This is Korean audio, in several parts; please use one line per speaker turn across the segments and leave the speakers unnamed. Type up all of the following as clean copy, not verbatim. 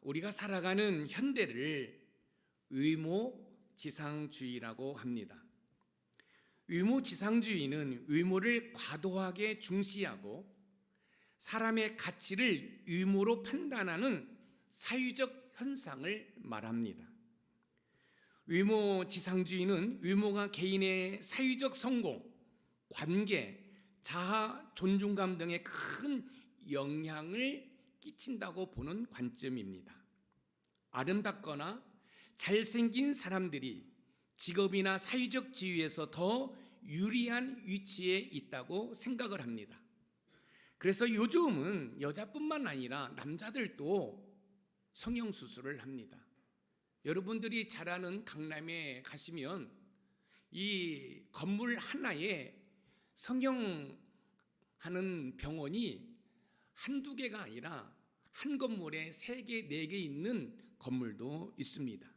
우리가 살아가는 현대를 의모지상주의라고 합니다. 의모지상주의는 의모를 과도하게 중시하고 사람의 가치를 의모로 판단하는 사회적 현상을 말합니다. 의모지상주의는 의모가 개인의 사회적 성공, 관계, 자아, 존중감 등에 큰 영향을 끼친다고 보는 관점입니다. 아름답거나 잘생긴 사람들이 직업이나 사회적 지위에서 더 유리한 위치에 있다고 생각을 합니다. 그래서 요즘은 여자뿐만 아니라 남자들도 성형수술을 합니다. 여러분들이 잘 아는 강남에 가시면 이 건물 하나에 성형하는 병원이 한두 개가 아니라 한 건물에 3개, 4개 있는 건물도 있습니다.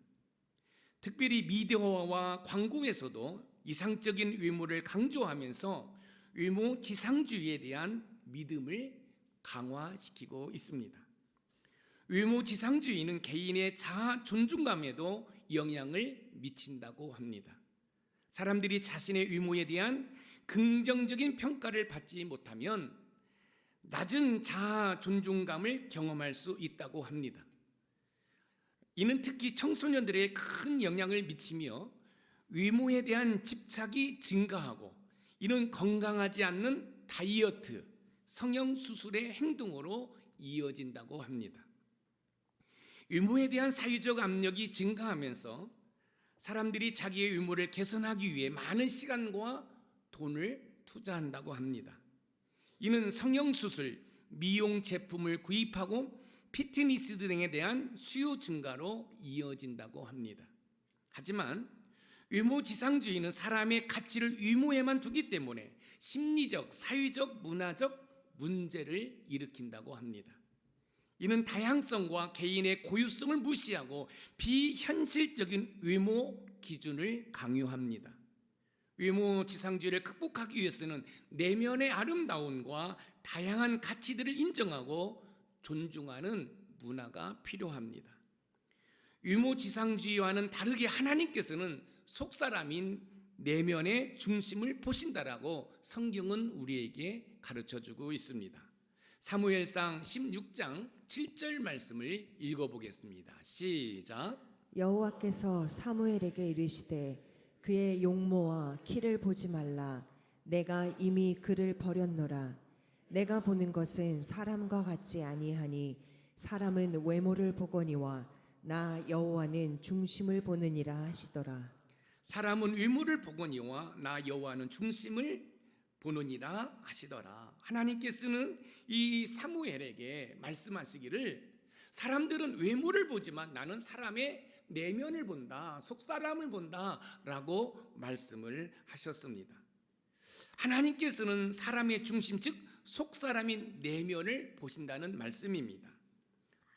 특별히 미디어와 광고에서도 이상적인 외모를 강조하면서 외모지상주의에 대한 믿음을 강화시키고 있습니다. 외모지상주의는 개인의 자아 존중감에도 영향을 미친다고 합니다. 사람들이 자신의 외모에 대한 긍정적인 평가를 받지 못하면 낮은 자아 존중감을 경험할 수 있다고 합니다. 이는 특히 청소년들에게 큰 영향을 미치며 외모에 대한 집착이 증가하고 이는 건강하지 않는 다이어트, 성형수술의 행동으로 이어진다고 합니다. 외모에 대한 사회적 압력이 증가하면서 사람들이 자기의 외모를 개선하기 위해 많은 시간과 돈을 투자한다고 합니다. 이는 성형수술, 미용 제품을 구입하고 피트니스 등에 대한 수요 증가로 이어진다고 합니다. 하지만 외모지상주의는 사람의 가치를 외모에만 두기 때문에 심리적, 사회적, 문화적 문제를 일으킨다고 합니다. 이는 다양성과 개인의 고유성을 무시하고 비현실적인 외모 기준을 강요합니다. 외모지상주의를 극복하기 위해서는 내면의 아름다움과 다양한 가치들을 인정하고 존중하는 문화가 필요합니다. 외모지상주의와는 다르게 하나님께서는 속사람인 내면의 중심을 보신다라고 성경은 우리에게 가르쳐주고 있습니다. 사무엘상 16장 7절 말씀을 읽어보겠습니다. 시작.
여호와께서 사무엘에게 이르시되 그의 용모와 키를 보지 말라. 내가 이미 그를 버렸노라. 내가 보는 것은 사람과 같지 아니하니 사람은 외모를 보거니와 나 여호와는 중심을 보느니라 하시더라.
사람은 외모를 보거니와 나 여호와는 중심을 보느니라 하시더라. 하나님께서는 이 사무엘에게 말씀하시기를 사람들은 외모를 보지만 나는 사람의 내면을 본다, 속사람을 본다 라고 말씀을 하셨습니다. 하나님께서는 사람의 중심, 즉 속사람인 내면을 보신다는 말씀입니다.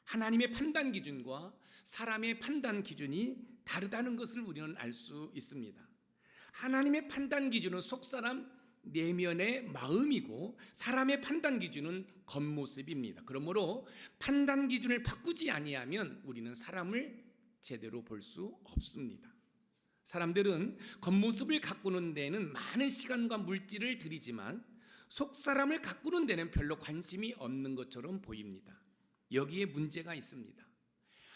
하나님의 판단 기준과 사람의 판단 기준이 다르다는 것을 우리는 알 수 있습니다. 하나님의 판단 기준은 속사람 내면의 마음이고 사람의 판단 기준은 겉모습입니다. 그러므로 판단 기준을 바꾸지 아니하면 우리는 사람을 제대로 볼 수 없습니다. 사람들은 겉모습을 가꾸는 데는 많은 시간과 물질을 들이지만 속사람을 가꾸는 데는 별로 관심이 없는 것처럼 보입니다. 여기에 문제가 있습니다.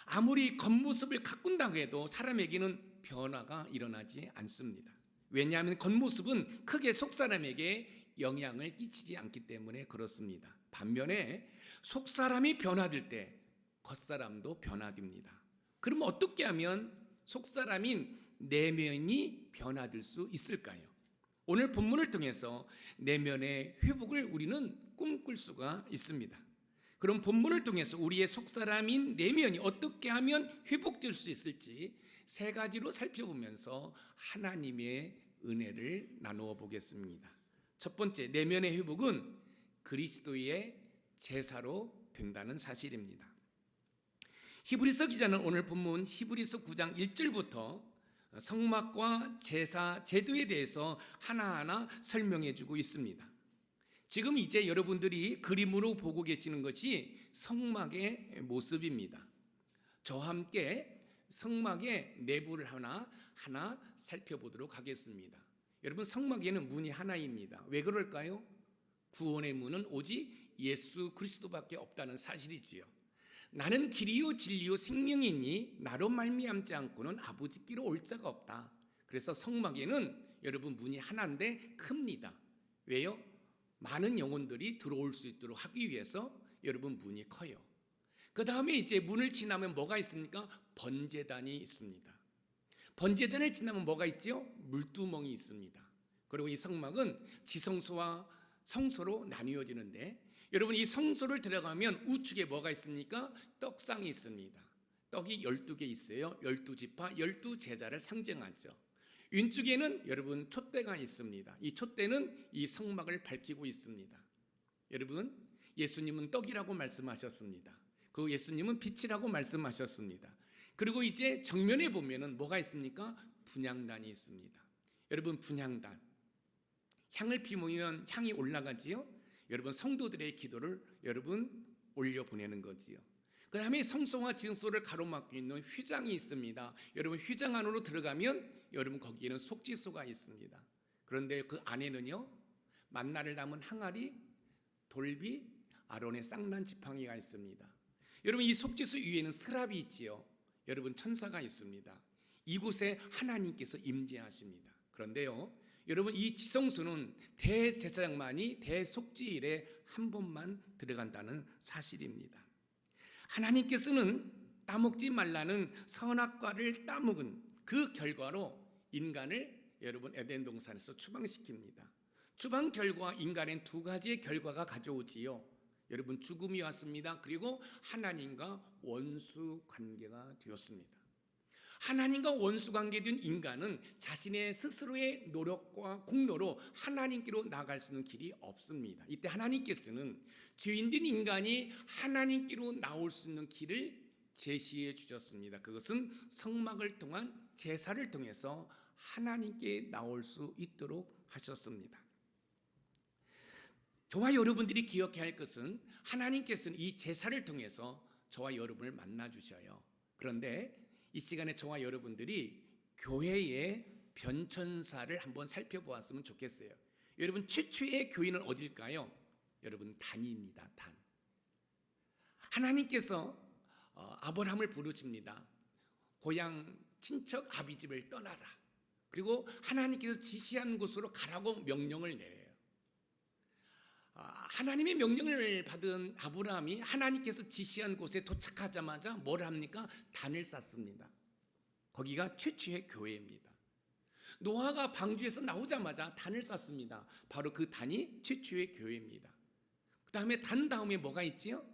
아무리 겉모습을 가꾼다고 해도 사람에게는 변화가 일어나지 않습니다. 왜냐하면 겉모습은 크게 속사람에게 영향을 끼치지 않기 때문에 그렇습니다. 반면에 속사람이 변화될 때 겉사람도 변화됩니다. 그럼 어떻게 하면 속사람인 내면이 변화될 수 있을까요? 오늘 본문을 통해서 내면의 회복을 우리는 꿈꿀 수가 있습니다. 그럼 본문을 통해서 우리의 속사람인 내면이 어떻게 하면 회복될 수 있을지 3가지로 살펴보면서 하나님의 은혜를 나누어 보겠습니다. 첫 번째, 내면의 회복은 그리스도의 제사로 된다는 사실입니다. 히브리서 기자는 오늘 본문 히브리서 9장 1절부터 성막과 제사, 제도에 대해서 하나하나 설명해 주고 있습니다. 지금 이제 여러분들이 그림으로 보고 계시는 것이 성막의 모습입니다. 저와 함께 성막의 내부를 하나 살펴보도록 하겠습니다. 여러분, 성막에는 문이 하나입니다. 왜 그럴까요? 구원의 문은 오직 예수 그리스도밖에 없다는 사실이지요. 나는 길이요 진리요 생명이니 나로 말미암지 않고는 아버지께로 올 자가 없다. 그래서 성막에는 여러분 문이 하나인데 큽니다. 왜요? 많은 영혼들이 들어올 수 있도록 하기 위해서 여러분 문이 커요. 그 다음에 이제 문을 지나면 뭐가 있습니까? 번제단이 있습니다. 번제단을 지나면 뭐가 있죠? 물두멍이 있습니다. 그리고 이 성막은 지성소와 성소로 나뉘어지는데, 여러분 이 성소를 들어가면 우측에 뭐가 있습니까? 떡상이 있습니다. 떡이 12개 있어요. 12지파 12제자를 상징하죠. 왼쪽에는 여러분 촛대가 있습니다. 이 촛대는 이 성막을 밝히고 있습니다. 여러분, 예수님은 떡이라고 말씀하셨습니다. 그 예수님은 빛이라고 말씀하셨습니다. 그리고 이제 정면에 보면은 뭐가 있습니까? 분향단이 있습니다. 여러분, 분향단, 향을 피우면 향이 올라가지요. 여러분, 성도들의 기도를 여러분 올려 보내는 거지요. 그 다음에 성소와 지성소를 가로막고 있는 휘장이 있습니다. 여러분, 휘장 안으로 들어가면 여러분 거기에는 속죄소가 있습니다. 그런데 그 안에는요, 만나를 담은 항아리, 돌비, 아론의 쌍난 지팡이가 있습니다. 여러분, 이 속죄소 위에는 스랍이 있지요. 여러분, 천사가 있습니다. 이곳에 하나님께서 임재하십니다. 그런데요, 여러분, 이 지성소는 대제사장만이 대속죄일에 한 번만 들어간다는 사실입니다. 하나님께서는 따먹지 말라는 선악과를 따먹은 그 결과로 인간을 여러분 에덴 동산에서 추방시킵니다. 추방 결과 인간엔 두 가지의 결과가 가져오지요. 여러분, 죽음이 왔습니다. 그리고 하나님과 원수 관계가 되었습니다. 하나님과 원수 관계된 인간은 자신의 스스로의 노력과 공로로 하나님께로 나갈 수 있는 길이 없습니다. 이때 하나님께서는 죄인된 인간이 하나님께로 나올 수 있는 길을 제시해 주셨습니다. 그것은 성막을 통한 제사를 통해서 하나님께 나올 수 있도록 하셨습니다. 저와 여러분들이 기억해야 할 것은 하나님께서는 이 제사를 통해서 저와 여러분을 만나 주셔요. 그런데 이 시간에 저와 여러분들이 교회의 변천사를 한번 살펴보았으면 좋겠어요. 여러분, 최초의 교회는 어딜까요? 여러분, 단입니다. 단. 하나님께서 아브라함을 부르십니다. 고향 친척 아비집을 떠나라. 그리고 하나님께서 지시한 곳으로 가라고 명령을 내려요. 하나님의 명령을 받은 아브라함이 하나님께서 지시한 곳에 도착하자마자 뭘 합니까? 단을 쌓습니다. 거기가 최초의 교회입니다. 노아가 방주에서 나오자마자 단을 쌓습니다. 바로 그 단이 최초의 교회입니다. 그 다음에 단 다음에 뭐가 있지요?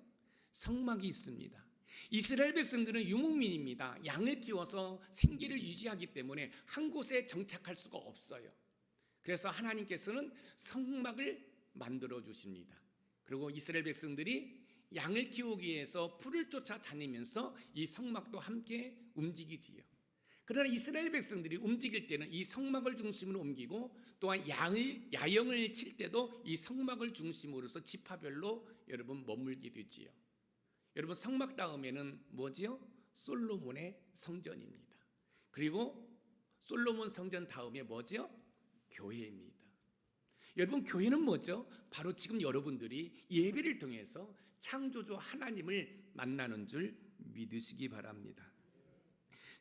성막이 있습니다. 이스라엘 백성들은 유목민입니다. 양을 키워서 생계를 유지하기 때문에 한 곳에 정착할 수가 없어요. 그래서 하나님께서는 성막을 만들어 주십니다. 그리고 이스라엘 백성들이 양을 키우기 위해서 풀을 쫓아 다니면서 이 성막도 함께 움직이지요. 그러나 이스라엘 백성들이 움직일 때는 이 성막을 중심으로 옮기고, 또한 야영을 칠 때도 이 성막을 중심으로서 지파별로 여러분 머물게 되지요. 여러분, 성막 다음에는 뭐지요? 솔로몬의 성전입니다. 그리고 솔로몬 성전 다음에 뭐지요? 교회입니다. 여러분, 교회는 뭐죠? 바로 지금 여러분들이 예배를 통해서 창조주 하나님을 만나는 줄 믿으시기 바랍니다.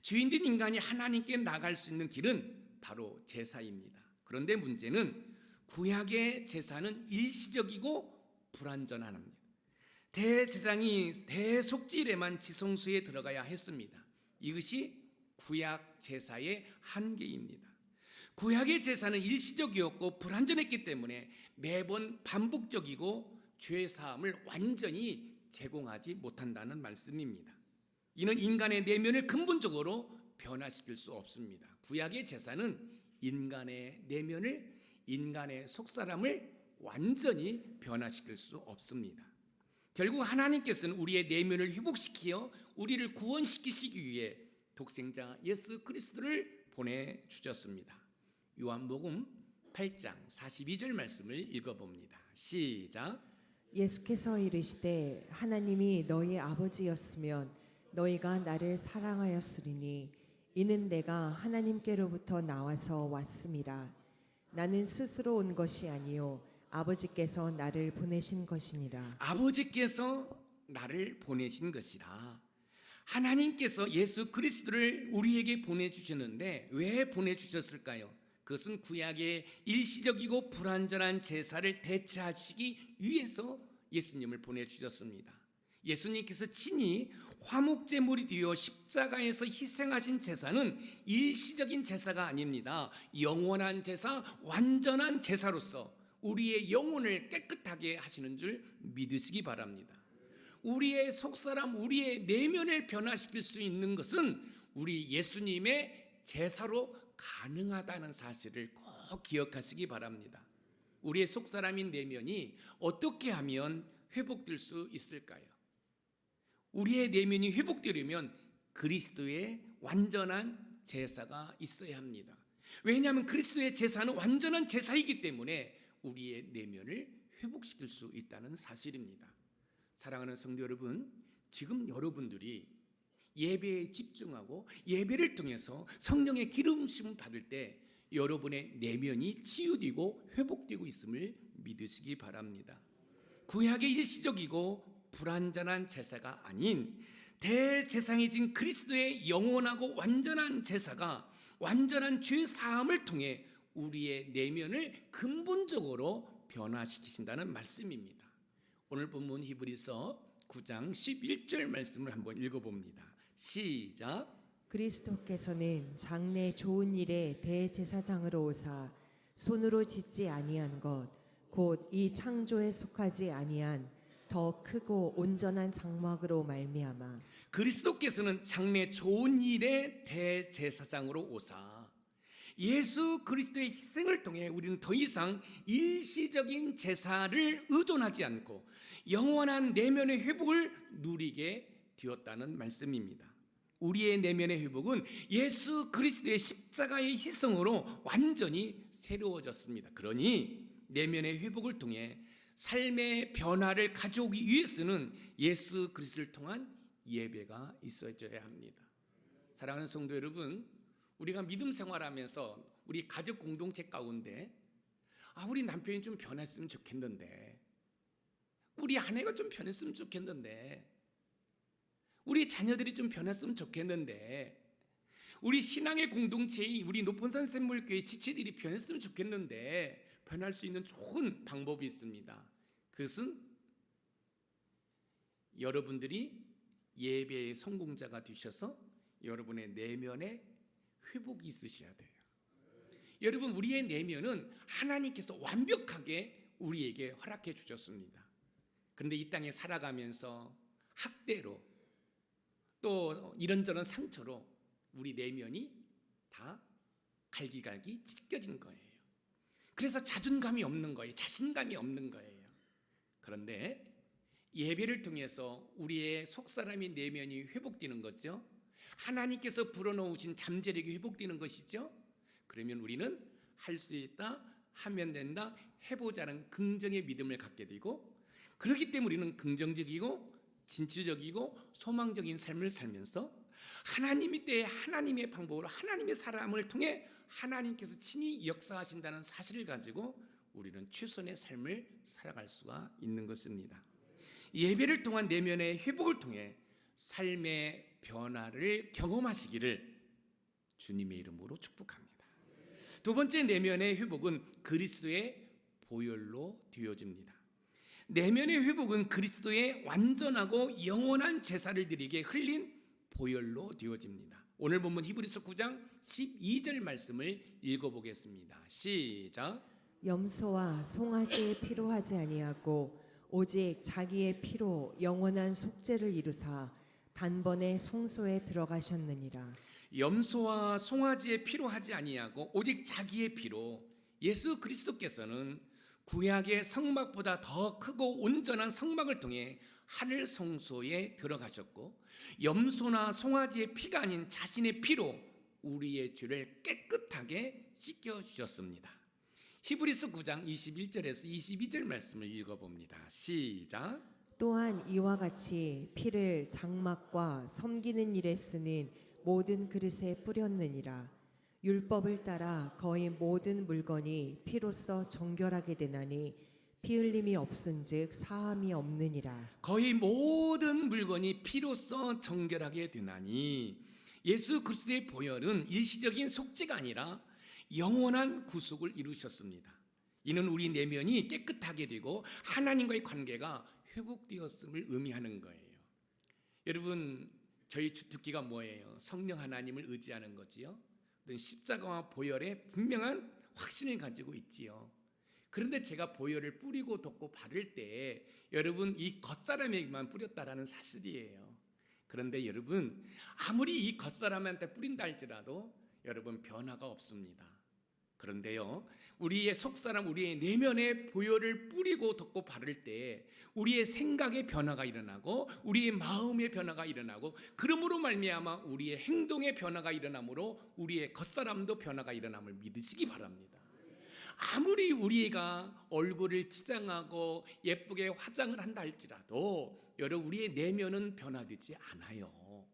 죄인된 인간이 하나님께 나갈 수 있는 길은 바로 제사입니다. 그런데 문제는 구약의 제사는 일시적이고 불완전합니다. 대제사장이 대속죄일에만 지성소에 들어가야 했습니다. 이것이 구약 제사의 한계입니다. 구약의 제사는 일시적이었고 불완전했기 때문에 매번 반복적이고 죄사함을 완전히 제공하지 못한다는 말씀입니다. 이는 인간의 내면을 근본적으로 변화시킬 수 없습니다. 구약의 제사는 인간의 내면을, 인간의 속사람을 완전히 변화시킬 수 없습니다. 결국 하나님께서는 우리의 내면을 회복시키어 우리를 구원시키시기 위해 독생자 예수 그리스도를 보내주셨습니다. 요한복음 8장 42절 말씀을 읽어봅니다. 시작.
예수께서 이르시되 하나님이 너희 아버지였으면 너희가 나를 사랑하였으리니 이는 내가 하나님께로부터 나와서 왔음이라. 나는 스스로 온 것이 아니요 아버지께서 나를 보내신 것이니라.
아버지께서 나를 보내신 것이라. 하나님께서 예수 그리스도를 우리에게 보내주셨는데 왜 보내주셨을까요? 그것은 구약의 일시적이고 불완전한 제사를 대체하시기 위해서 예수님을 보내주셨습니다. 예수님께서 친히 화목제물이 되어 십자가에서 희생하신 제사는 일시적인 제사가 아닙니다. 영원한 제사, 완전한 제사로서 우리의 영혼을 깨끗하게 하시는 줄 믿으시기 바랍니다. 우리의 속사람, 우리의 내면을 변화시킬 수 있는 것은 우리 예수님의 제사로 가능하다는 사실을 꼭 기억하시기 바랍니다. 우리의 속사람인 내면이 어떻게 하면 회복될 수 있을까요? 우리의 내면이 회복되려면 그리스도의 완전한 제사가 있어야 합니다. 왜냐하면 그리스도의 제사는 완전한 제사이기 때문에 우리의 내면을 회복시킬 수 있다는 사실입니다. 사랑하는 성도 여러분, 지금 여러분들이 예배에 집중하고 예배를 통해서 성령의 기름심을 받을 때 여러분의 내면이 치유되고 회복되고 있음을 믿으시기 바랍니다. 구약의 일시적이고 불완전한 제사가 아닌 대제사장이신 그리스도의 영원하고 완전한 제사가 완전한 죄 사함을 통해 우리의 내면을 근본적으로 변화시키신다는 말씀입니다. 오늘 본문 히브리서 9장 11절 말씀을 한번 읽어봅니다. 시작.
그리스도께서는 장래 좋은 일에 대제사장으로 오사 손으로 짓지 아니한 것 곧 이 창조에 속하지 아니한 더 크고 온전한 장막으로 말미암아
그리스도께서는 장래 좋은 일의 대제사장으로 오사 예수 그리스도의 희생을 통해 우리는 더 이상 일시적인 제사를 의존하지 않고 영원한 내면의 회복을 누리게 되었다는 말씀입니다. 우리의 내면의 회복은 예수 그리스도의 십자가의 희생으로 완전히 새로워졌습니다. 그러니 내면의 회복을 통해 삶의 변화를 가져오기 위해서는 예수 그리스도를 통한 예배가 있어져야 합니다. 사랑하는 성도 여러분, 우리가 믿음 생활하면서 우리 가족 공동체 가운데 우리 남편이 좀 변했으면 좋겠는데, 우리 아내가 좀 변했으면 좋겠는데, 우리 자녀들이 좀 변했으면 좋겠는데, 우리 신앙의 공동체의 우리 높은산 샘물교회 지체들이 변했으면 좋겠는데 변할 수 있는 좋은 방법이 있습니다. 그것은 여러분들이 예배의 성공자가 되셔서 여러분의 내면에 회복이 있으셔야 돼요. 여러분, 우리의 내면은 하나님께서 완벽하게 우리에게 허락해 주셨습니다. 그런데 이 땅에 살아가면서 학대로 또 이런저런 상처로 우리 내면이 다 갈기갈기 찢겨진 거예요. 그래서 자존감이 없는 거예요. 자신감이 없는 거예요. 그런데 예배를 통해서 우리의 속사람인 내면이 회복되는 거죠. 하나님께서 불어넣으신 잠재력이 회복되는 것이죠. 그러면 우리는 할 수 있다, 하면 된다, 해보자는 긍정의 믿음을 갖게 되고, 그렇기 때문에 우리는 긍정적이고 진취적이고 소망적인 삶을 살면서 하나님의 때에 하나님의 방법으로 하나님의 사람을 통해 하나님께서 친히 역사하신다는 사실을 가지고 우리는 최선의 삶을 살아갈 수가 있는 것입니다. 예배를 통한 내면의 회복을 통해 삶의 변화를 경험하시기를 주님의 이름으로 축복합니다. 두 번째 내면의 회복은 그리스도의 보혈로 되어집니다. 내면의 회복은 그리스도의 완전하고 영원한 제사를 드리게 흘린 보혈로 되어집니다. 오늘 본문 히브리서 9장 12절 말씀을 읽어보겠습니다. 시작.
염소와 송아지의 피로 하지 아니하고 오직 자기의 피로 영원한 속죄를 이루사 단번에 성소에 들어가셨느니라.
염소와 송아지의 피로 하지 아니하고 오직 자기의 피로, 예수 그리스도께서는 구약의 성막보다 더 크고 온전한 성막을 통해 하늘 성소에 들어가셨고, 염소나 송아지의 피가 아닌 자신의 피로 우리의 죄를 깨끗하게 씻겨주셨습니다. 히브리서 9장 21절에서 22절 말씀을 읽어봅니다. 시작.
또한 이와 같이 피를 장막과 섬기는 일에 쓰는 모든 그릇에 뿌렸느니라. 율법을 따라 거의 모든 물건이 피로써 정결하게 되나니 피 흘림이 없은즉 사함이 없느니라.
거의 모든 물건이 피로써 정결하게 되나니 예수 그리스도의 보혈은 일시적인 속죄가 아니라 영원한 구속을 이루셨습니다. 이는 우리 내면이 깨끗하게 되고 하나님과의 관계가 회복되었음을 의미하는 거예요. 여러분, 저희 주특기가 뭐예요? 성령 하나님을 의지하는 거지요. 십자가와 보혈에 분명한 확신을 가지고 있지요. 그런데 제가 보혈을 뿌리고 덮고 바를 때 여러분 이 겉사람에게만 뿌렸다라는 사실이에요. 그런데 여러분 아무리 이 겉사람한테 뿌린다 할지라도 여러분 변화가 없습니다. 그런데요, 우리의 속사람, 우리의 내면에 보혈을 뿌리고 덮고 바를 때 우리의 생각의 변화가 일어나고 우리의 마음의 변화가 일어나고 그러므로 말미암아 우리의 행동의 변화가 일어나므로 우리의 겉사람도 변화가 일어남을 믿으시기 바랍니다. 아무리 우리가 얼굴을 치장하고 예쁘게 화장을 한다 할지라도 여러분 우리의 내면은 변화되지 않아요.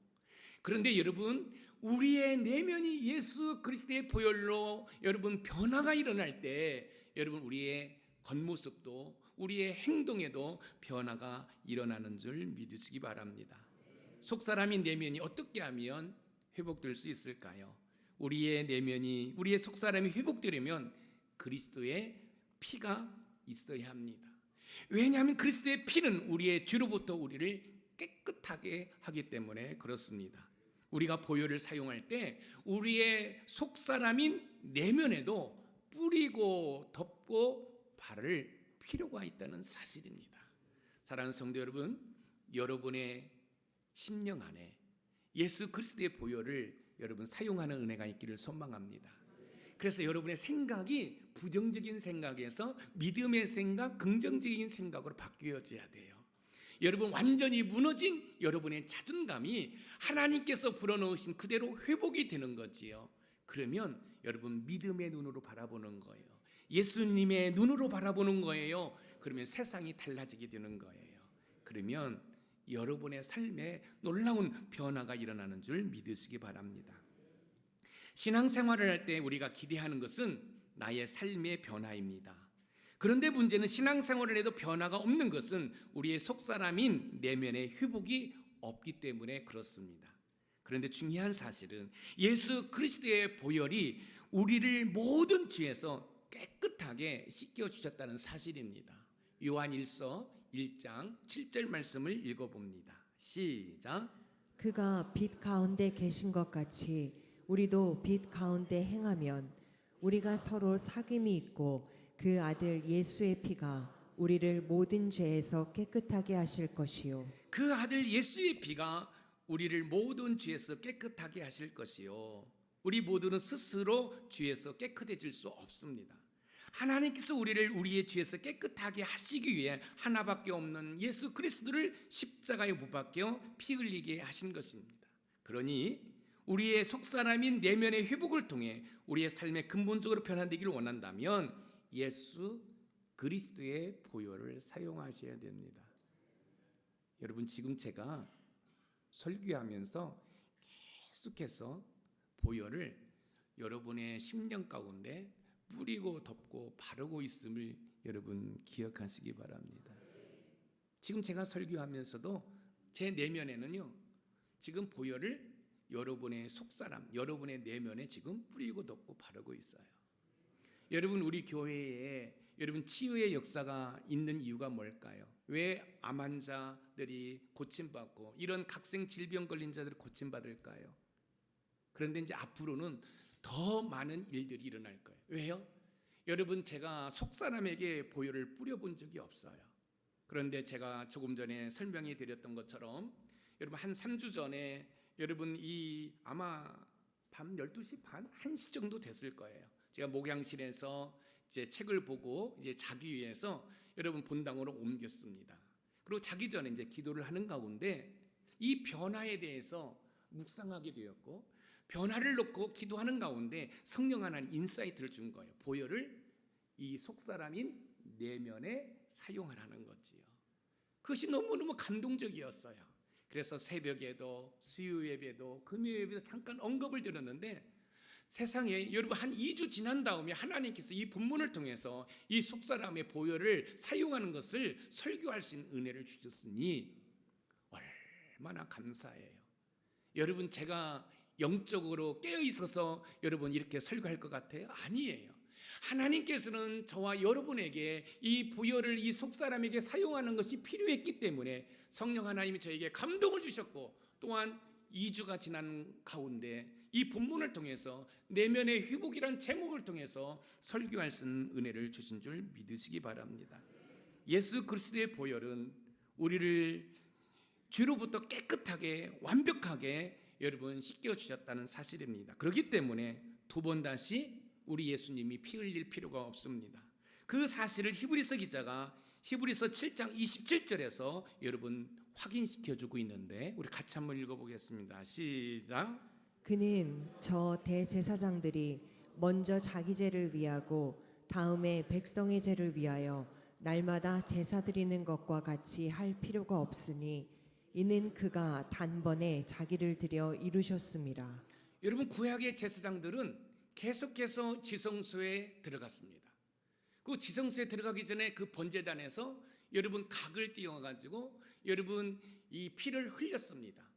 그런데 여러분 우리의 내면이 예수 그리스도의 보혈로 여러분 변화가 일어날 때 여러분 우리의 겉모습도 우리의 행동에도 변화가 일어나는 줄 믿으시기 바랍니다. 속사람인 내면이 어떻게 하면 회복될 수 있을까요? 우리의 내면이 우리의 속사람이 회복되려면 그리스도의 피가 있어야 합니다. 왜냐하면 그리스도의 피는 우리의 죄로부터 우리를 깨끗하게 하기 때문에 그렇습니다. 우리가 보혈을 사용할 때 우리의 속사람인 내면에도 뿌리고 덮고 바를 필요가 있다는 사실입니다. 사랑하는 성도 여러분, 여러분의 심령 안에 예수 그리스도의 보혈을 여러분 사용하는 은혜가 있기를 소망합니다. 그래서 여러분의 생각이 부정적인 생각에서 믿음의 생각, 긍정적인 생각으로 바뀌어져야 돼요. 여러분 완전히 무너진 여러분의 자존감이 하나님께서 불어넣으신 그대로 회복이 되는 거지요. 그러면 여러분 믿음의 눈으로 바라보는 거예요. 예수님의 눈으로 바라보는 거예요. 그러면 세상이 달라지게 되는 거예요. 그러면 여러분의 삶에 놀라운 변화가 일어나는 줄 믿으시기 바랍니다. 신앙생활을 할 때 우리가 기대하는 것은 나의 삶의 변화입니다. 그런데 문제는 신앙생활을 해도 변화가 없는 것은 우리의 속사람인 내면의 회복이 없기 때문에 그렇습니다. 그런데 중요한 사실은 예수 그리스도의 보혈이 우리를 모든 죄에서 깨끗하게 씻겨주셨다는 사실입니다. 요한일서 1장 7절 말씀을 읽어봅니다. 시작.
그가 빛 가운데 계신 것 같이 우리도 빛 가운데 행하면 우리가 서로 사귐이 있고 그 아들 예수의 피가 우리를 모든 죄에서 깨끗하게 하실 것이요.
그 아들 예수의 피가 우리를 모든 죄에서 깨끗하게 하실 것이요. 우리 모두는 스스로 죄에서 깨끗해질 수 없습니다. 하나님께서 우리를 우리의 죄에서 깨끗하게 하시기 위해 하나밖에 없는 예수 그리스도를 십자가에 못 박혀 피 흘리게 하신 것입니다. 그러니 우리의 속사람인 내면의 회복을 통해 우리의 삶에 근본적으로 변화되기를 원한다면 예수 그리스도의 보혈을 사용하셔야 됩니다. 여러분 지금 제가 설교하면서 계속해서 보혈을 여러분의 심령 가운데 뿌리고 덮고 바르고 있음을 여러분 기억하시기 바랍니다. 지금 제가 설교하면서도 제 내면에는요 지금 보혈을 여러분의 속사람, 여러분의 내면에 지금 뿌리고 덮고 바르고 있어요. 여러분 우리 교회에 여러분 치유의 역사가 있는 이유가 뭘까요? 왜 암 환자들이 고침받고 이런 각생 질병 걸린 자들이 고침받을까요? 그런데 이제 앞으로는 더 많은 일들이 일어날 거예요. 왜요? 여러분 제가 속사람에게 보혈을 뿌려본 적이 없어요. 그런데 제가 조금 전에 설명해 드렸던 것처럼 여러분 한 3주 전에 여러분 이 아마 밤 12시 반, 1시 정도 됐을 거예요. 제가 목양실에서 제 책을 보고 이제 자기 위해서 여러분 본당으로 옮겼습니다. 그리고 자기 전에 이제 기도를 하는 가운데 이 변화에 대해서 묵상하게 되었고 변화를 놓고 기도하는 가운데 성령 하나님 인사이트를 준 거예요. 보혈을 이 속사람인 내면에 사용하라는 거지요. 그것이 너무너무 감동적이었어요. 그래서 새벽에도 수요 예배도 금요 예배도 잠깐 언급을 드렸는데, 세상에 여러분 한 2주 지난 다음에 하나님께서 이 본문을 통해서 이 속사람의 보혈을 사용하는 것을 설교할 수 있는 은혜를 주셨으니 얼마나 감사해요. 여러분, 제가 영적으로 깨어 있어서 여러분 이렇게 설교할 것 같아요? 아니에요. 하나님께서는 저와 여러분에게 이 보혈을 이 속사람에게 사용하는 것이 필요했기 때문에 성령 하나님이 저에게 감동을 주셨고, 또한 2주가 지난 가운데 이 본문을 통해서 내면의 회복이란 제목을 통해서 설교할 수 있는 은혜를 주신 줄 믿으시기 바랍니다. 예수 그리스도의 보혈은 우리를 죄로부터 깨끗하게 완벽하게 여러분 씻겨주셨다는 사실입니다. 그렇기 때문에 두 번 다시 우리 예수님이 피 흘릴 필요가 없습니다. 그 사실을 히브리서 기자가 히브리서 7장 27절에서 여러분 확인시켜주고 있는데, 우리 같이 한번 읽어보겠습니다. 시작.
그는 저 대제사장들이 먼저 자기 죄를 위하고 다음에 백성의 죄를 위하여 날마다 제사 드리는 것과 같이 할 필요가 없으니 이는 그가 단번에 자기를 드려 이루셨습니다.
여러분, 구약의 제사장들은 계속해서 지성소에 들어갔습니다. 그 지성소에 들어가기 전에 그 번제단에서 여러분 각을 띄워가지고 여러분 이 피를 흘렸습니다.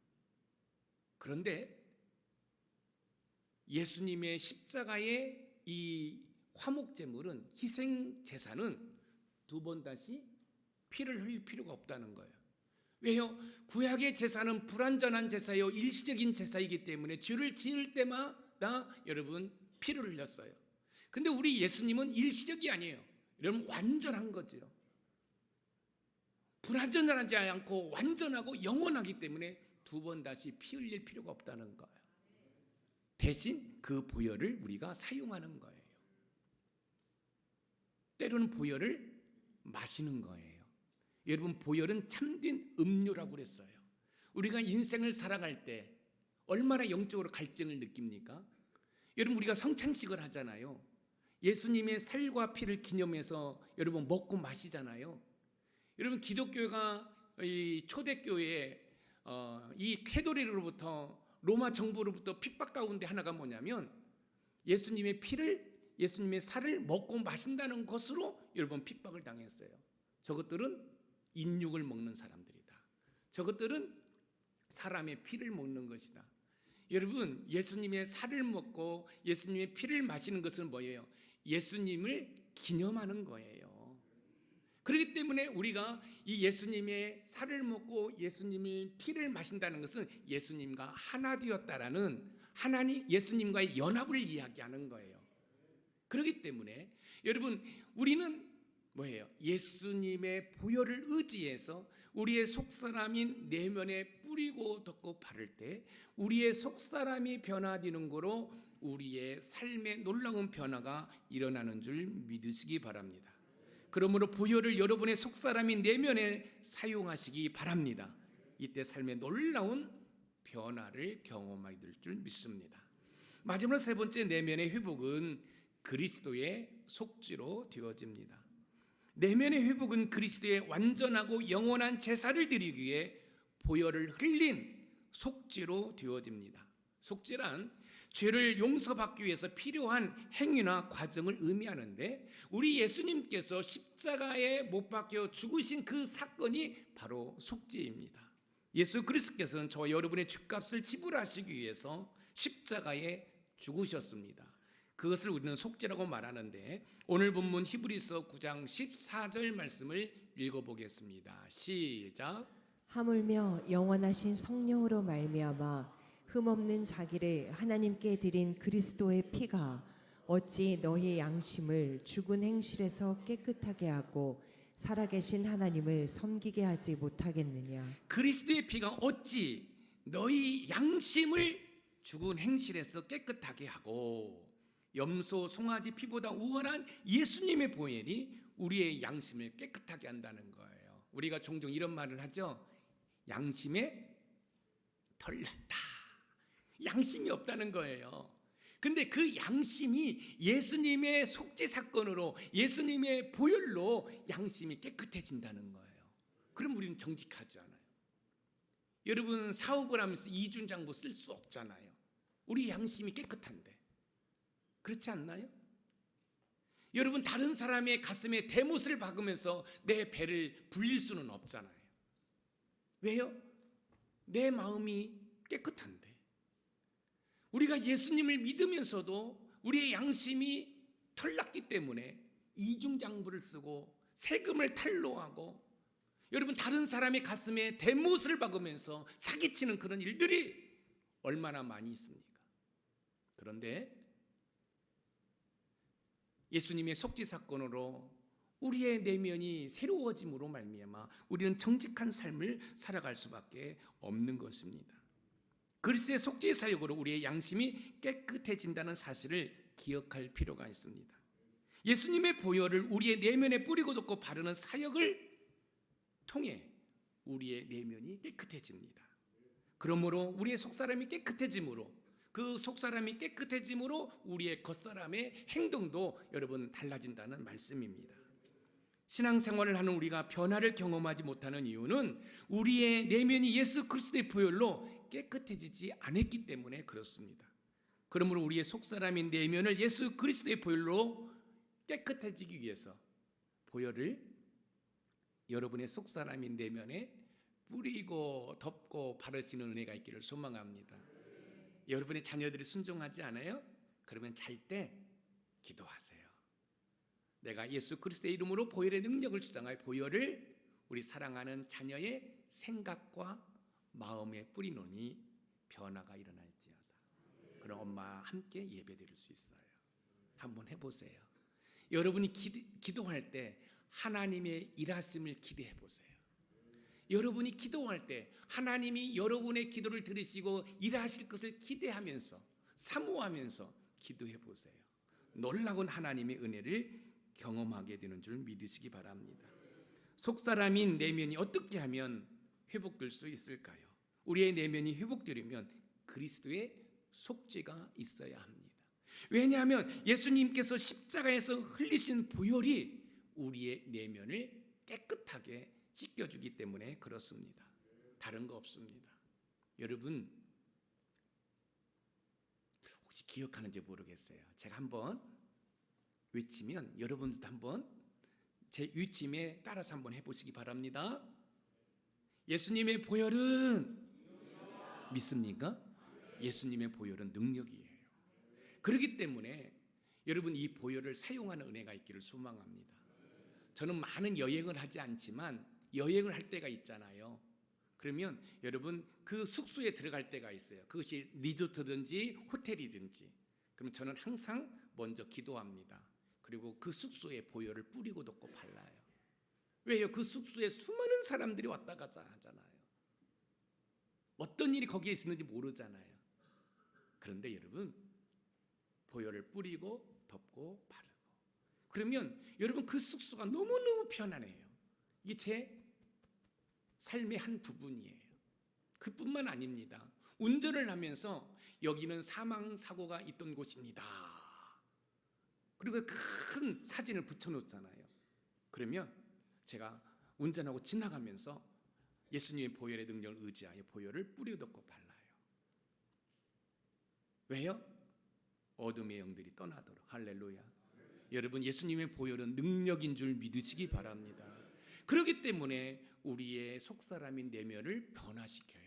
그런데 예수님의 십자가의 이 화목제물은, 희생제사는 두 번 다시 피를 흘릴 필요가 없다는 거예요. 왜요? 구약의 제사는 불완전한 제사요, 일시적인 제사이기 때문에 죄를 지을 때마다 여러분 피를 흘렸어요. 근데 우리 예수님은 일시적이 아니에요. 여러분 완전한 거죠. 불완전하지 않고 완전하고 영원하기 때문에 두 번 다시 피 흘릴 필요가 없다는 거예요. 대신 그 보혈을 우리가 사용하는 거예요. 때로는 보혈을 마시는 거예요. 여러분, 보혈은 참된 음료라고 그랬어요. 우리가 인생을 살아갈 때 얼마나 영적으로 갈증을 느낍니까? 여러분, 우리가 성찬식을 하잖아요. 예수님의 살과 피를 기념해서 여러분 먹고 마시잖아요. 여러분, 기독교가 이 초대교회에 이 테도리로부터, 로마 정부로부터 핍박 가운데 하나가 뭐냐면 예수님의 피를, 예수님의 살을 먹고 마신다는 것으로 여러분 핍박을 당했어요. 저것들은 인육을 먹는 사람들이다. 저것들은 사람의 피를 먹는 것이다. 여러분, 예수님의 살을 먹고 예수님의 피를 마시는 것은 뭐예요? 예수님을 기념하는 거예요. 그렇기 때문에 우리가 이 예수님의 살을 먹고 예수님의 피를 마신다는 것은 예수님과 하나 되었다라는, 하나님 예수님과의 연합을 이야기하는 거예요. 그렇기 때문에 여러분, 우리는 뭐예요? 예수님의 보혈을 의지해서 우리의 속사람인 내면에 뿌리고 덮고 바를 때 우리의 속사람이 변화되는 거로 우리의 삶의 놀라운 변화가 일어나는 줄 믿으시기 바랍니다. 그러므로 보혈을 여러분의 속사람인 내면에 사용하시기 바랍니다. 이때 삶의 놀라운 변화를 경험하게 될 줄 믿습니다. 마지막 세 번째, 내면의 회복은 그리스도의 속죄로 되어집니다. 내면의 회복은 그리스도의 완전하고 영원한 제사를 드리기 위해 보혈을 흘린 속죄로 되어집니다. 속죄란 죄를 용서받기 위해서 필요한 행위나 과정을 의미하는데, 우리 예수님께서 십자가에 못 박혀 죽으신 그 사건이 바로 속죄입니다. 예수 그리스도께서는 저와 여러분의 죄값을 지불하시기 위해서 십자가에 죽으셨습니다. 그것을 우리는 속죄라고 말하는데, 오늘 본문 히브리서 9장 14절 말씀을 읽어보겠습니다. 시작.
하물며 영원하신 성령으로 말미암아 흠없는 자기를 하나님께 드린 그리스도의 피가 어찌 너희 양심을 죽은 행실에서 깨끗하게 하고 살아계신 하나님을 섬기게 하지 못하겠느냐.
그리스도의 피가 어찌 너희 양심을 죽은 행실에서 깨끗하게 하고, 염소 송아지 피보다 우월한 예수님의 보혈이 우리의 양심을 깨끗하게 한다는 거예요. 우리가 종종 이런 말을 하죠. 양심에 털 났다. 양심이 없다는 거예요. 근데 그 양심이 예수님의 속죄 사건으로, 예수님의 보혈로 양심이 깨끗해진다는 거예요. 그럼 우리는 정직하지 않아요. 여러분 사업을 하면서 이중장부 쓸 수 없잖아요. 우리 양심이 깨끗한데. 그렇지 않나요? 여러분 다른 사람의 가슴에 대못을 박으면서 내 배를 불릴 수는 없잖아요. 왜요? 내 마음이 깨끗한데. 우리가 예수님을 믿으면서도 우리의 양심이 털났기 때문에 이중장부를 쓰고 세금을 탈루하고 여러분 다른 사람의 가슴에 대못을 박으면서 사기치는 그런 일들이 얼마나 많이 있습니까? 그런데 예수님의 속죄 사건으로 우리의 내면이 새로워짐으로 말미암아 우리는 정직한 삶을 살아갈 수밖에 없는 것입니다. 그리스도의 속죄 사역으로 우리의 양심이 깨끗해진다는 사실을 기억할 필요가 있습니다. 예수님의 보혈을 우리의 내면에 뿌리고 덮고 바르는 사역을 통해 우리의 내면이 깨끗해집니다. 그러므로 우리의 속사람이 깨끗해짐으로 그 속사람이 깨끗해짐으로 우리의 겉사람의 행동도 여러분 달라진다는 말씀입니다. 신앙생활을 하는 우리가 변화를 경험하지 못하는 이유는 우리의 내면이 예수 그리스도의 보혈로 깨끗해지지 않았기 때문에 그렇습니다. 그러므로 우리의 속사람인 내면을 예수 그리스도의 보혈로 깨끗해지기 위해서 보혈을 여러분의 속사람인 내면에 뿌리고 덮고 바르시는 은혜가 있기를 소망합니다. 여러분의 자녀들이 순종하지 않아요? 그러면 잘 때 기도하세요. 내가 예수 그리스도의 이름으로 보혈의 능력을 주장하여 보혈을 우리 사랑하는 자녀의 생각과 마음에 뿌리노니 변화가 일어날지어다. 그럼 엄마와 함께 예배드릴 수 있어요. 한번 해보세요. 여러분이 기도할 때 하나님의 일하심을 기대해 보세요. 여러분이 기도할 때 하나님이 여러분의 기도를 들으시고 일하실 것을 기대하면서 사모하면서 기도해 보세요. 놀라운 하나님의 은혜를 경험하게 되는 줄 믿으시기 바랍니다. 속사람인 내면이 어떻게 하면 회복될 수 있을까요? 우리의 내면이 회복되려면 그리스도의 속죄가 있어야 합니다. 왜냐하면 예수님께서 십자가에서 흘리신 보혈이 우리의 내면을 깨끗하게 씻겨주기 때문에 그렇습니다. 다른 거 없습니다. 여러분 혹시 기억하는지 모르겠어요. 제가 한번 외치면 여러분들도 한번 제 외침에 따라서 한번 해보시기 바랍니다. 예수님의 보혈은 믿습니까? 예수님의 보혈은 능력이에요. 그렇기 때문에 여러분 이 보혈을 사용하는 은혜가 있기를 소망합니다. 저는 많은 여행을 하지 않지만 여행을 할 때가 있잖아요. 그러면 여러분 그 숙소에 들어갈 때가 있어요. 그것이 리조트든지 호텔이든지. 그럼 저는 항상 먼저 기도합니다. 그리고 그 숙소에 보혈을 뿌리고 덮고 발라요. 왜요? 그 숙소에 수많은 사람들이 왔다 갔다 하잖아요. 어떤 일이 거기에 있는지 모르잖아요. 그런데 여러분 보혈을 뿌리고 덮고 바르고 그러면 여러분 그 숙소가 너무너무 편안해요. 이게 제 삶의 한 부분이에요. 그뿐만 아닙니다. 운전을 하면서 여기는 사망사고가 있던 곳입니다. 그리고 큰 사진을 붙여놓잖아요. 그러면 제가 운전하고 지나가면서 예수님의 보혈의 능력을 의지하여 보혈을 뿌려덮고 발라요. 왜요? 어둠의 영들이 떠나도록. 할렐루야. 여러분 예수님의 보혈은 능력인 줄 믿으시기 바랍니다. 그렇기 때문에 우리의 속사람인 내면을 변화시켜요.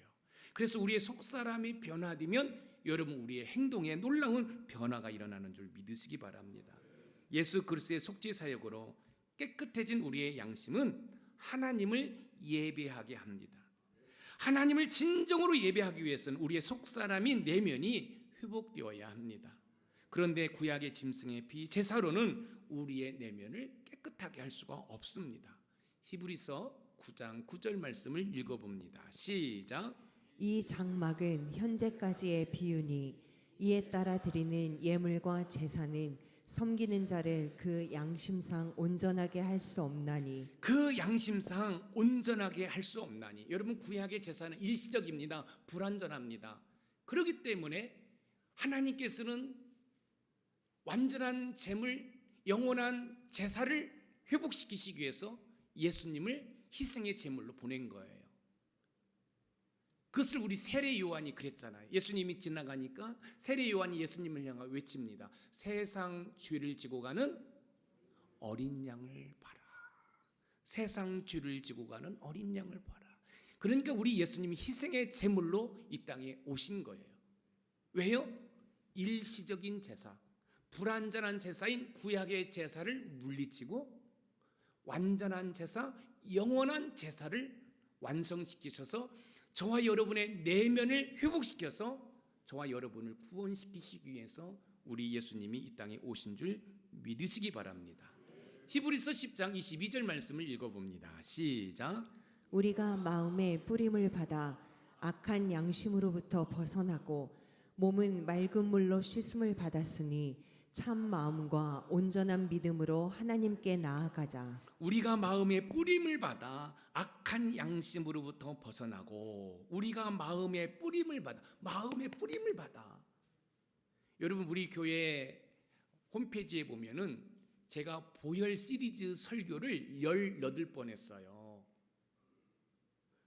그래서 우리의 속사람이 변화되면 여러분 우리의 행동에 놀라운 변화가 일어나는 줄 믿으시기 바랍니다. 예수 그리스도의 속죄 사역으로 깨끗해진 우리의 양심은 하나님을 예배하게 합니다. 하나님을 진정으로 예배하기 위해서는 우리의 속사람인 내면이 회복되어야 합니다. 그런데 구약의 짐승의 피 제사로는 우리의 내면을 깨끗하게 할 수가 없습니다. 히브리서 9장 9절 말씀을 읽어봅니다. 시작.
이 장막은 현재까지의 비유니 이에 따라 드리는 예물과 제사는 섬기는 자를 그 양심상 온전하게 할 수 없나니.
그 양심상 온전하게 할 수 없나니. 여러분 구약의 제사는 일시적입니다. 불완전합니다. 그렇기 때문에 하나님께서는 완전한 제물, 영원한 제사를 회복시키시기 위해서 예수님을 희생의 제물로 보낸 거예요. 그것을 우리 세례 요한이 그랬잖아요. 예수님이 지나가니까 세례 요한이 예수님을 향하여 외칩니다. 세상 죄를 지고 가는 어린 양을 봐라. 세상 죄를 지고 가는 어린 양을 봐라. 그러니까 우리 예수님이 희생의 제물로 이 땅에 오신 거예요. 왜요? 일시적인 제사, 불완전한 제사인 구약의 제사를 물리치고 완전한 제사, 영원한 제사를 완성시키셔서 저와 여러분의 내면을 회복시켜서 저와 여러분을 구원시키시기 위해서 우리 예수님이 이 땅에 오신 줄 믿으시기 바랍니다. 히브리서 10장 22절 말씀을 읽어봅니다. 시작.
우리가 마음의 뿌림을 받아 악한 양심으로부터 벗어나고 몸은 맑은 물로 씻음을 받았으니 참 마음과 온전한 믿음으로 하나님께 나아가자.
우리가 마음의 뿌림을 받아 악한 양심으로부터 벗어나고 우리가 마음의 뿌림을 받아. 여러분 우리 교회 홈페이지에 보면은 제가 보혈 시리즈 설교를 18번 했어요.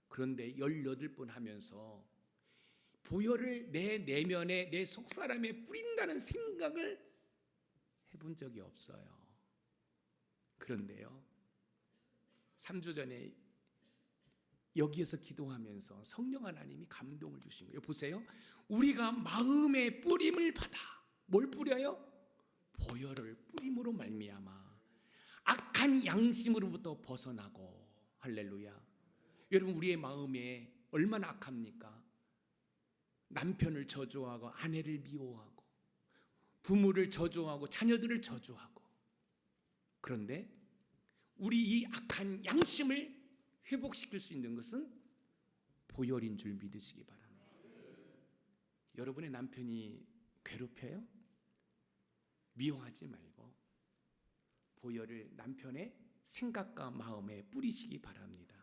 그런데 18번 하면서 보혈을 내 내면에 내 속사람에 뿌린다는 생각을 해본 적이 없어요. 그런데요 3주 전에 여기에서 기도하면서 성령 하나님이 감동을 주신 거예요. 보세요. 우리가 마음의 뿌림을 받아 뭘 뿌려요? 보혈을 뿌림으로 말미암아 악한 양심으로부터 벗어나고. 할렐루야. 여러분 우리의 마음에 얼마나 악합니까? 남편을 저주하고 아내를 미워하고 부모를 저주하고 자녀들을 저주하고. 그런데 우리 이 악한 양심을 회복시킬 수 있는 것은 보혈인 줄 믿으시기 바랍니다. 여러분의 남편이 괴롭혀요? 미워하지 말고 보혈을 남편의 생각과 마음에 뿌리시기 바랍니다.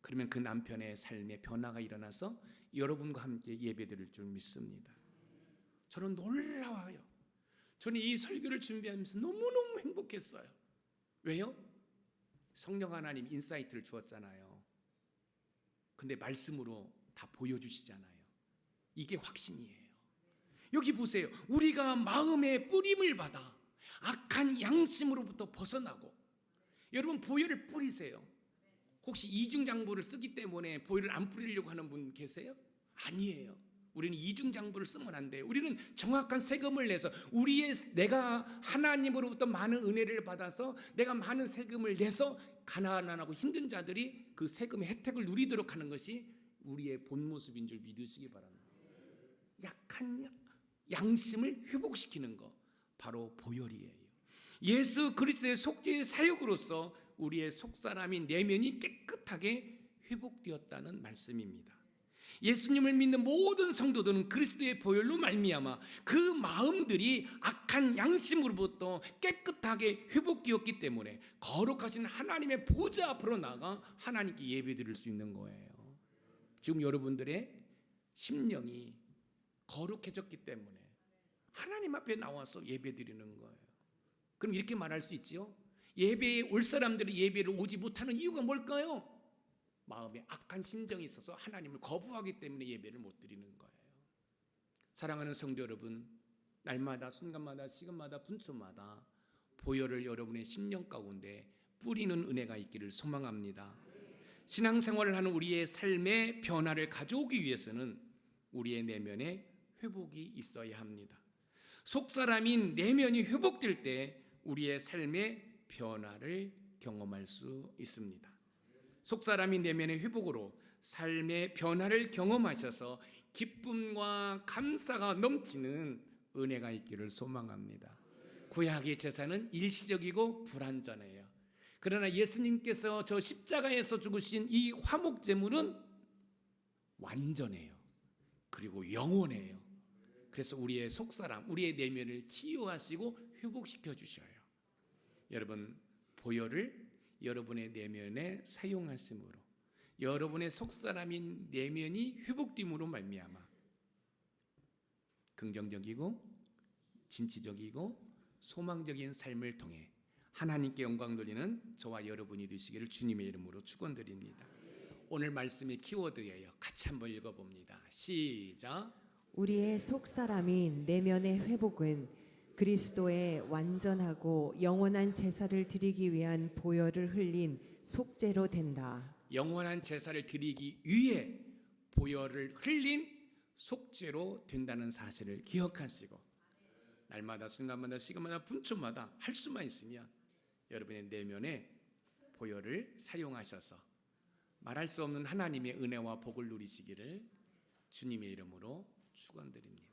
그러면 그 남편의 삶에 변화가 일어나서 여러분과 함께 예배드릴 줄 믿습니다. 저는 놀라워요. 저는 이 설교를 준비하면서 너무너무 행복했어요. 왜요? 성령 하나님 인사이트를 주었잖아요. 근데 말씀으로 다 보여주시잖아요. 이게 확신이에요. 여기 보세요. 우리가 마음의 뿌림을 받아 악한 양심으로부터 벗어나고. 여러분 보혈을 뿌리세요. 혹시 이중장부를 쓰기 때문에 보혈을 안 뿌리려고 하는 분 계세요? 아니에요. 우리는 이중장부를 쓰면 안 돼요. 우리는 정확한 세금을 내서 내가 하나님으로부터 많은 은혜를 받아서 내가 많은 세금을 내서 가난하고 힘든 자들이 그 세금의 혜택을 누리도록 하는 것이 우리의 본 모습인 줄 믿으시기 바랍니다. 약한 양심을 회복시키는 것 바로 보혈이에요. 예수 그리스도의 속죄의 사역으로서 우리의 속사람인 내면이 깨끗하게 회복되었다는 말씀입니다. 예수님을 믿는 모든 성도들은 그리스도의 보혈로 말미암아 그 마음들이 악한 양심으로부터 깨끗하게 회복되었기 때문에 거룩하신 하나님의 보좌 앞으로 나가 하나님께 예배드릴 수 있는 거예요. 지금 여러분들의 심령이 거룩해졌기 때문에 하나님 앞에 나와서 예배드리는 거예요. 그럼 이렇게 말할 수 있지요. 예배에 올 사람들이 예배를 오지 못하는 이유가 뭘까요? 마음에 악한 심정이 있어서 하나님을 거부하기 때문에 예배를 못 드리는 거예요. 사랑하는 성도 여러분, 날마다 순간마다 시간마다 분초마다 보혈을 여러분의 심령 가운데 뿌리는 은혜가 있기를 소망합니다. 신앙생활을 하는 우리의 삶의 변화를 가져오기 위해서는 우리의 내면에 회복이 있어야 합니다. 속사람인 내면이 회복될 때 우리의 삶의 변화를 경험할 수 있습니다. 속사람인 내면의 회복으로 삶의 변화를 경험하셔서 기쁨과 감사가 넘치는 은혜가 있기를 소망합니다. 구약의 제사는 일시적이고 불완전해요. 그러나 예수님께서 저 십자가에서 죽으신 이 화목제물은 완전해요. 그리고 영원해요. 그래서 우리의 속사람, 우리의 내면을 치유하시고 회복시켜 주셔요. 여러분, 보혈을 여러분의 내면에 사용하심으로 여러분의 속사람인 내면이 회복됨으로 말미암아 긍정적이고 진취적이고 소망적인 삶을 통해 하나님께 영광 돌리는 저와 여러분이 되시기를 주님의 이름으로 축원드립니다. 오늘 말씀의 키워드예요. 같이 한번 읽어봅니다. 시작.
우리의 속사람인 내면의 회복은 그리스도의 완전하고 영원한 제사를 드리기 위한 보혈을 흘린 속죄로 된다.
영원한 제사를 드리기 위해 보혈을 흘린 속죄로 된다는 사실을 기억하시고 날마다 순간마다 시간마다 분초마다 할 수만 있으면 여러분의 내면에 보혈을 사용하셔서 말할 수 없는 하나님의 은혜와 복을 누리시기를 주님의 이름으로 축원드립니다.